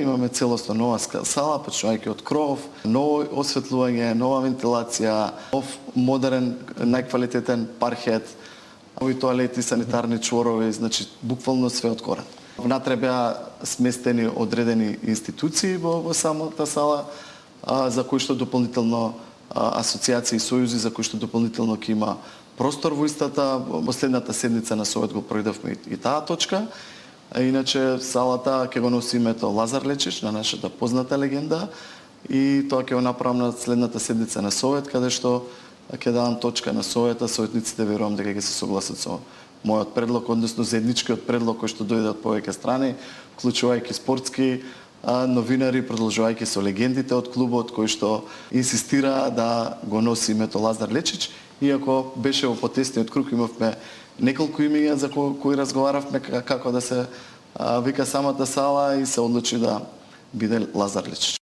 имаме целосно нова сала, почнувајќи од кров, ново осветлување, нова вентилација, нов модерен, најквалитетен паркет, нови тоалети, санитарни чворови, значи буквално све од корен. Внатре беа сместени одредени институции во самата сала, за кои што дополнително асоциации и сојузи за кои што дополнително ќе има простор во истата. Во следната седница на Совет го пројдовме и таа точка. Иначе салата ќе го носи името Лазар Лечич, на нашата позната легенда, и тоа ќе го направам на следната седница на Совет, каде што ќе дадам точка на Советот. Советниците верувам дека ќе се согласат со мојот предлог, односно заедничкиот предлог кој што дојде од повеќе страни, вклучувајќи спортски новинари, продолжувајќи со легендите од клубот кои што инсистира да го носи името Лазар Лечич, иако беше во потесниот круг, имавме неколку имиња за кои разговаравме како да се вика самата сала и се одлучи да биде Лазар Лечич.